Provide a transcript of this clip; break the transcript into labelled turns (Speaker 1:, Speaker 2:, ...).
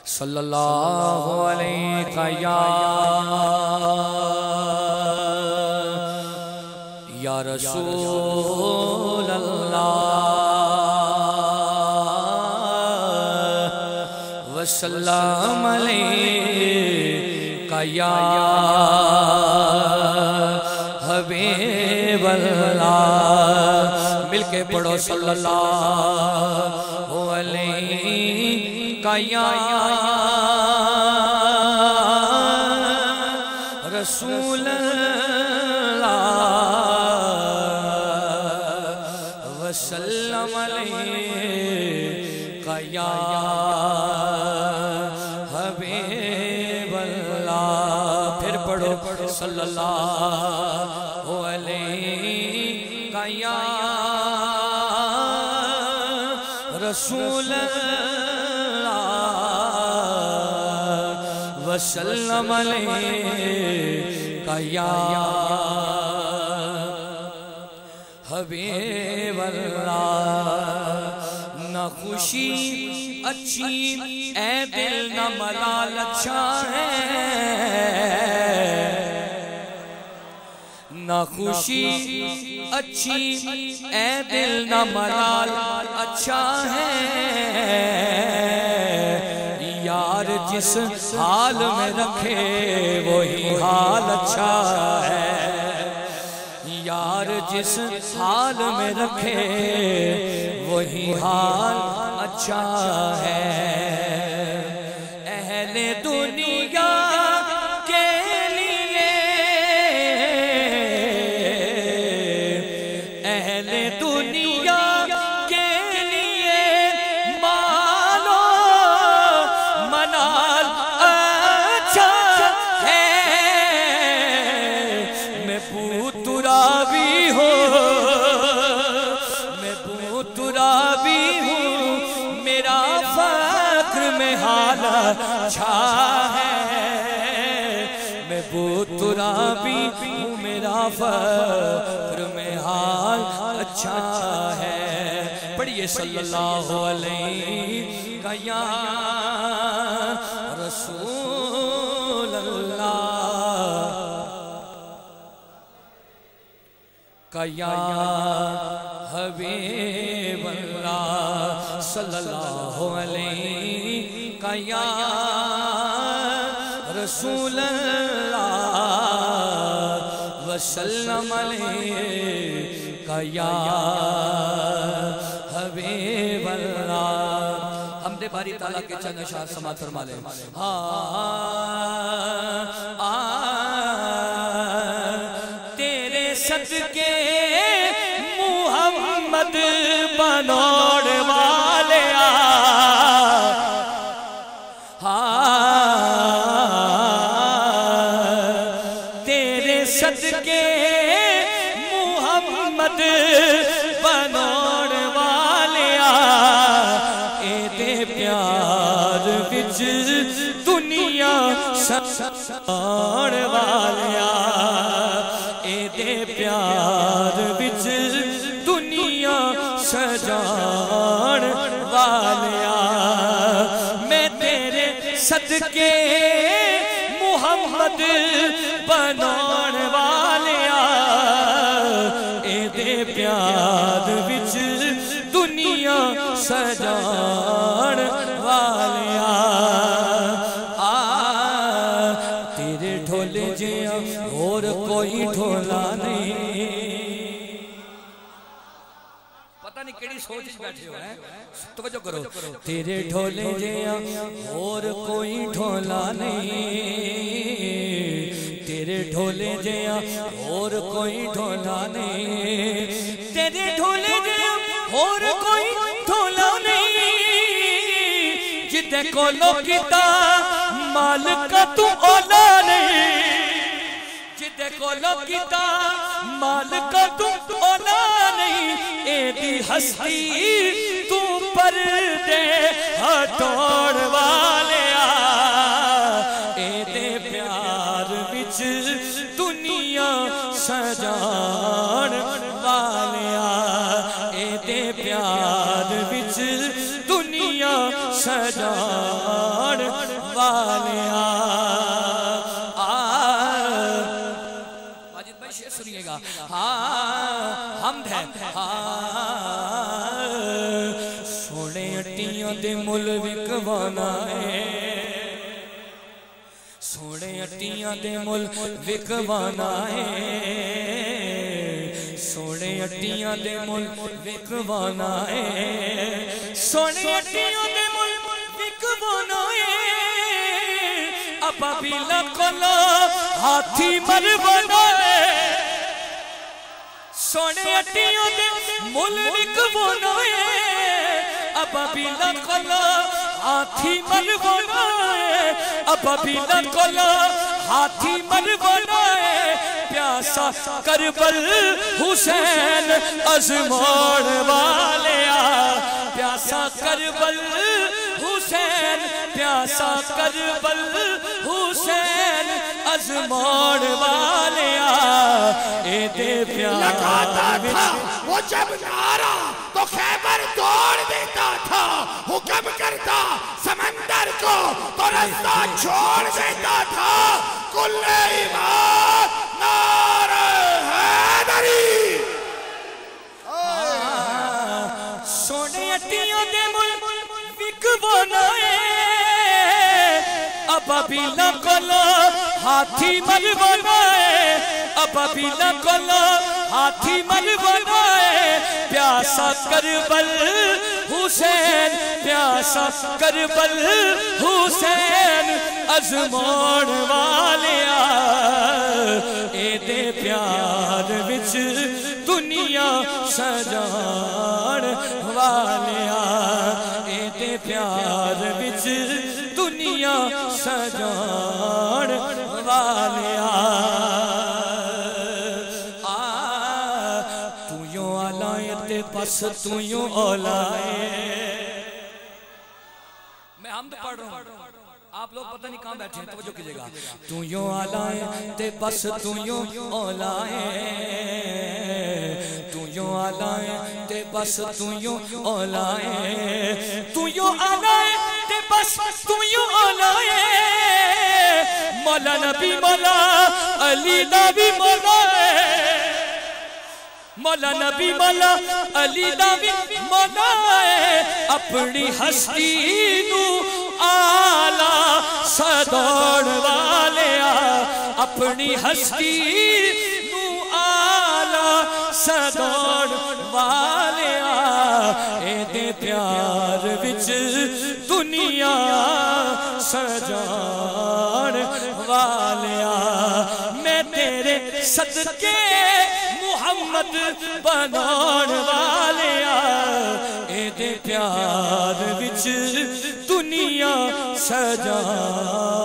Speaker 1: صلی اللہ علیہ یا رسول اللہ وسلم علیہ یا حبیب اللہ مل کے پڑھو صلی اللہ علیہ یا رسول اللہ وسلم علیہ یا حبیب اللہ پھر پڑھو صلی اللہ علیہ یا رسول اللہ وسلم علیہ یا حبیب اللہ نہ خوشی اچھی اے دل نہ ملال اچھا ہے نہ خوشی اچھی اے دل نہ ملال اچھا ہے یار جس حال میں رکھے وہی حال اچھا ہے یار جس حال میں رکھے وہی حال اچھا ہے اہل دنیا کے لیے اہل دنیا کے لیے مالو منال اچھا ہے میں پوترا بھی ہوں میں پوترا بھی ہوں میرا فخر میں حال اچھا ہے میں پوترا بھی ہوں میرا فخر میں حال اچھا ہے پڑھیے صلی اللہ علیہ یا رسول اللہ یا حبیب اللہ صلی اللہ علیہ یا رسول اللہ وسلم علیہ یا حبیب اللہ حمد باری تعالیٰ کے چند اشعار سماعت فرما لیں تیرے صدقے محمد بنوڑ والے تیرے صدقے محمد بنوڑ والے اے دے پیار وچ دنیا سجاڑ والے اے دے پیار وچ دنیا سجاڑ والیا میں تیرے صدقے محمد بناؤ والیا اے دے پیار وچ دنیا سجاڑ والیا تیرے ڈھول جیاں اور کوئی ڈھولا نہیں پتہ نہیں کیڑی سوچ بیٹھے ہو ہیں توجہ کرو تیرے ڈھولے جیاں اور کوئی ڈھولا نہیں تیرے ڈھولے جیاں اور کوئی ڈھولا نہیں تیرے ڈھولے جیاں اور کوئی ڈھولا نہیں جدے کو لوکیتا مالکہ تو اولا نہیں جدے کو لوکیتا مالکہ تو اولا نہیں اے دی ہستی تو پر دے ہٹوڑ والے اے دے پیار وچ دنیا سجاڑ والے اے دے پیار وچ دنیا سجاڑ والیا واجد بھائی شعر سنیے گا حمد ہے سونے اٹیاں دے مل وکوانا ہے سونے اٹیاں دے مل وکوانا ہے سونے اٹیاں دے مل وکوانا ہے سونے اٹیاں دے مل وکوانا ہے ابا بیلا کلا ہاتھی مروانا ہے سونے اٹیاں دے مل وکوانا ہے ابا بیلا کلا ہاتھی مروانا ہے ابا بیلا کلا ہاتھی مروانا ہے پیاسا کربل حسین ازمون والیا پیاسا کربل حسین پیاسا کربل حسین ازمون والیا اے دے پیار
Speaker 2: لگاتا تھا وہ جب نعرہ تو خیبر توڑ دیتا تھا حکم کرتا سمندر کو تو رستہ چھوڑ دیتا تھا کل ایمان نعرہ حیدری
Speaker 1: سونے اٹیاں دے مل وکوانا ہے ابا بیلا کلا ہاتھی مروانا ہے ابا بیلا کلا ہاتھی مروانا ہے پیاسا کربل حسین پیاسا کربل حسین ازمون والیا اے دے پیار وچ دنیا سجان والیا اے دے پیار وچ دنیا سجان والیا تو یوں آلائے تے بس تو یوں اولائے میں حمد پڑھ رہا ہوں آپ لوگ پتہ نہیں کہاں بیٹھے ہیں توجہ کیجئے گا تو یوں آلائے تے بس تو یوں اولائے تو یوں آلائے تے بس تو یوں اولائے تو یوں آلائے تے بس تو یوں اولائے مولا نبی مولا علی نبی مولا مولا نبی مولا علی نبی مولا اپنی ہستی نو آلہ سدوڑ والیا اپنی ہستی نو آلہ سدوڑ والیا اے دے پیار وچ دنیا سجان والیا میں تیرے صدقے محمد بنان والیا اے دے پیار وچ دنیا سجان